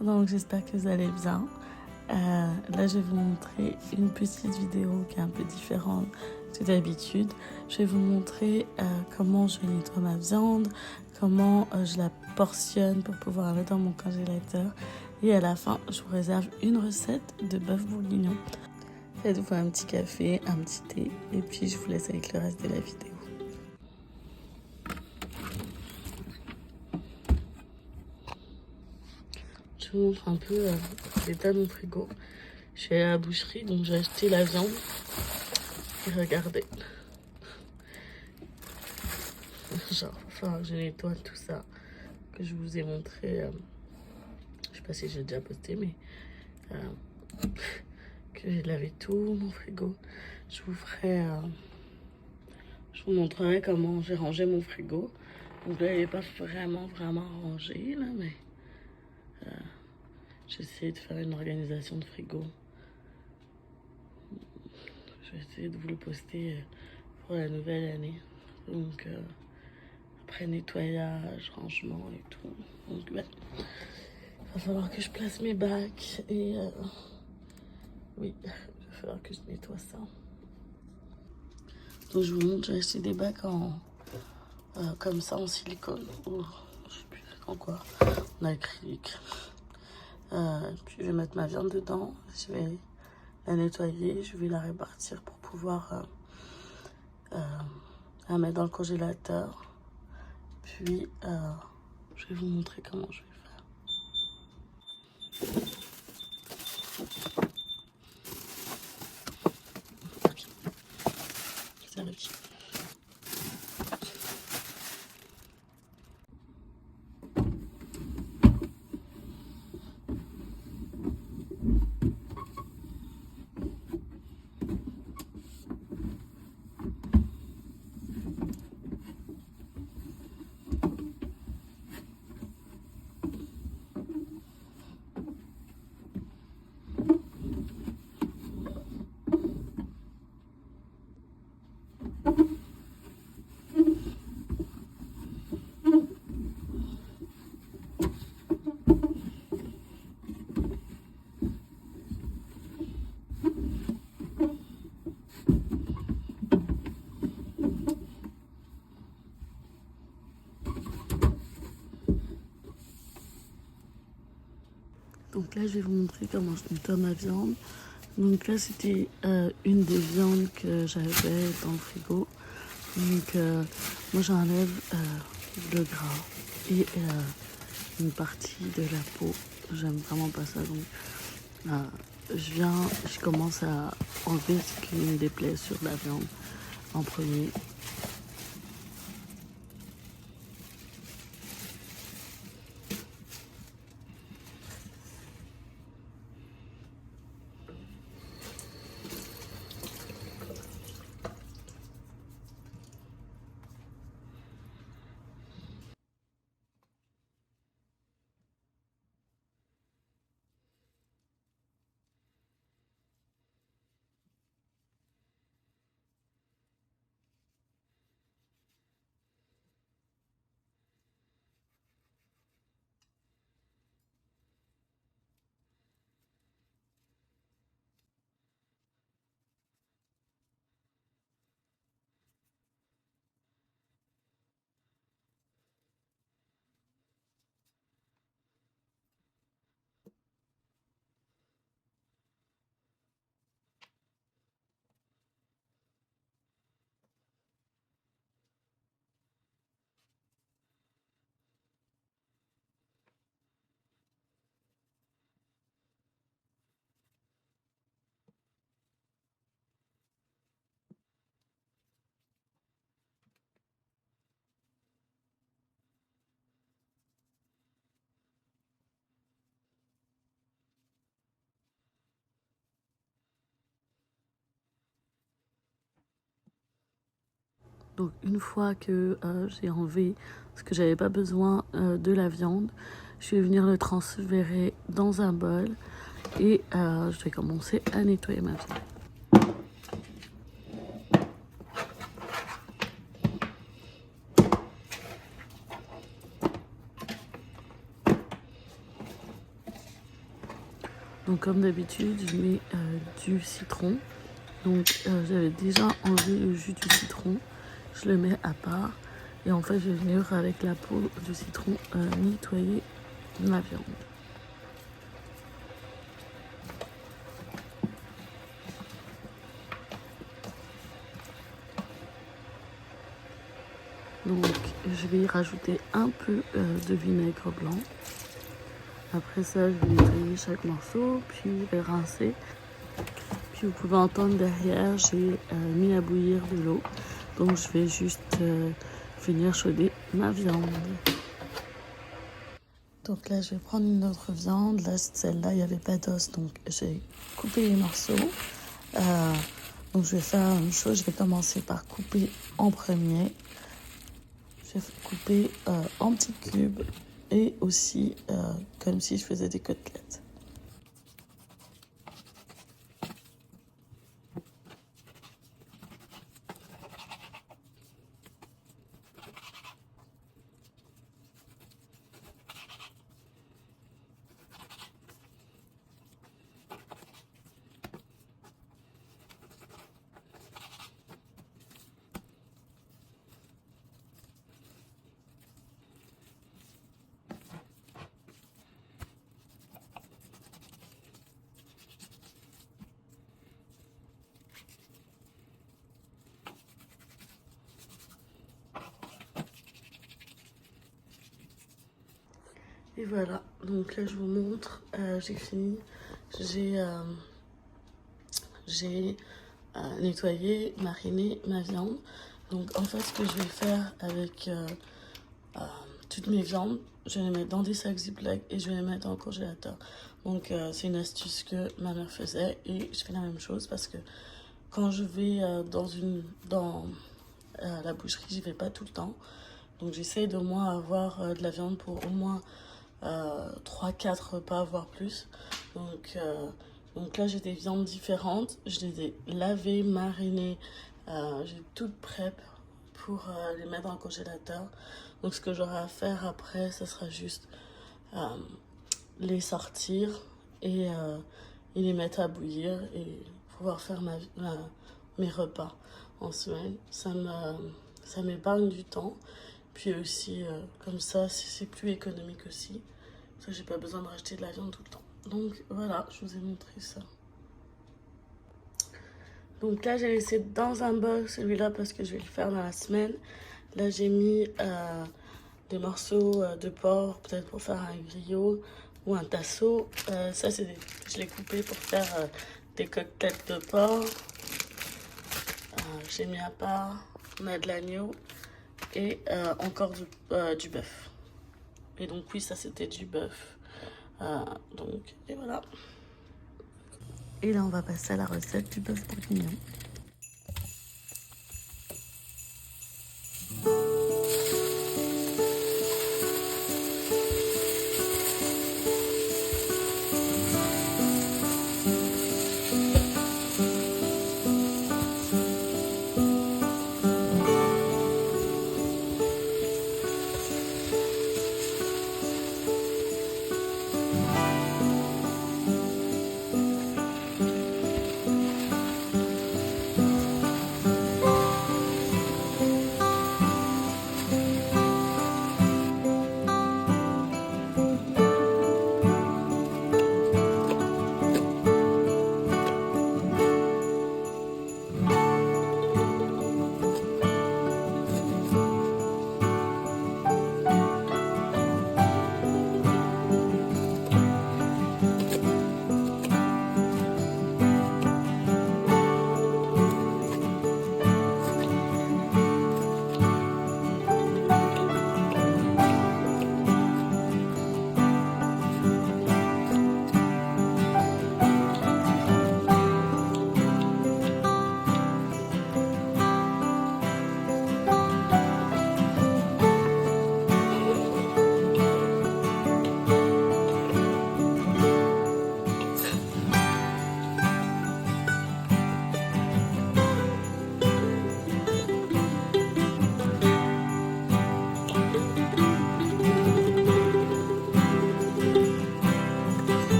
Donc j'espère que vous allez bien. Là je vais vous montrer une petite vidéo qui est un peu différente de d'habitude. Je vais vous montrer comment je nettoie ma viande, comment je la portionne pour pouvoir la mettre dans mon congélateur. Et à la fin, je vous réserve une recette de bœuf bourguignon. Faites-vous un petit café, un petit thé, et puis je vous laisse avec le reste de la vidéo. Je vous montre un peu l'état de mon frigo. Je suis allée à la boucherie, donc j'ai acheté la viande. Et regardez. Genre, il va falloir que je nettoie tout ça que je vous ai montré. Je sais pas si j'ai déjà posté, mais que j'ai lavé tout mon frigo. Je vous ferai... je vous montrerai comment j'ai rangé mon frigo. Donc là, il n'est pas vraiment rangé, là, mais... j'essaie de faire une organisation de frigo. Je vais essayer de vous le poster pour la nouvelle année. Donc, après nettoyage, rangement et tout. Donc, ben, il va falloir que je place mes bacs et oui, il va falloir que je nettoie ça. Donc, je vous montre, j'ai acheté des bacs comme ça en silicone. Ou je sais plus en quoi. En acrylique. Puis, je vais mettre ma viande dedans. Je vais la nettoyer. Je vais la répartir pour pouvoir la mettre dans le congélateur. Puis, je vais vous montrer comment je vais faire. Ok, c'est réussi. Donc là, je vais vous montrer comment je nettoie ma viande. Donc là, c'était une des viandes que j'avais dans le frigo. Donc moi, j'enlève le gras et une partie de la peau. J'aime vraiment pas ça. Donc je commence à enlever ce qui me déplaît sur la viande en premier. Donc une fois que j'ai enlevé ce que j'avais pas besoin de la viande, je vais venir le transférer dans un bol et je vais commencer à nettoyer ma viande. Donc comme d'habitude, je mets du citron. Donc j'avais déjà enlevé le jus du citron. Je le mets à part. Et en fait, je vais venir avec la peau du citron nettoyer ma viande. Donc je vais y rajouter un peu de vinaigre blanc. Après ça, je vais nettoyer chaque morceau, puis je vais rincer. Puis vous pouvez entendre derrière, j'ai mis à bouillir de l'eau. Donc je vais juste finir chauder ma viande. Donc là, je vais prendre une autre viande. Là, celle-là, il n'y avait pas d'os, donc j'ai coupé les morceaux. Donc je vais faire la même chose. Je vais commencer par couper en premier. Je vais couper en petits cubes et aussi comme si je faisais des côtelettes. Et voilà, donc là je vous montre, j'ai fini, j'ai nettoyé, mariné ma viande. Donc en fait ce que je vais faire avec toutes mes viandes, je vais les mettre dans des sacs Ziploc et je vais les mettre dans le congélateur. Donc c'est une astuce que ma mère faisait et je fais la même chose parce que quand je vais dans la boucherie, j'y vais pas tout le temps. Donc j'essaie de moins avoir de la viande pour au moins 3-4 repas, voire plus. Donc là, j'ai des viandes différentes. Je les ai lavées, marinées. J'ai toutes prêtes pour les mettre dans le congélateur. Donc ce que j'aurai à faire après, ça sera juste les sortir et les mettre à bouillir et pouvoir faire mes repas en semaine. Ça m'épargne du temps. Puis aussi, comme ça, c'est plus économique aussi. Parce que j'ai pas besoin de racheter de la viande tout le temps. Donc voilà, je vous ai montré ça. Donc là, j'ai laissé dans un bol celui-là parce que je vais le faire dans la semaine. Là, j'ai mis des morceaux de porc, peut-être pour faire un griot ou un tasso. Ça, je l'ai coupé pour faire des côtelettes de porc. J'ai mis à part, on a de l'agneau et encore du bœuf. Et donc oui, ça c'était du bœuf. Donc, et voilà. Et là, on va passer à la recette du bœuf bourguignon.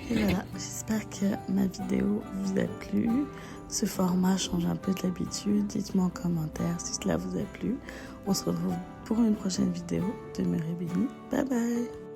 Et voilà, j'espère que ma vidéo vous a plu. Ce format change un peu de l'habitude. Dites-moi en commentaire si cela vous a plu. On se retrouve pour une prochaine vidéo. Demeurez bénis. Bye bye.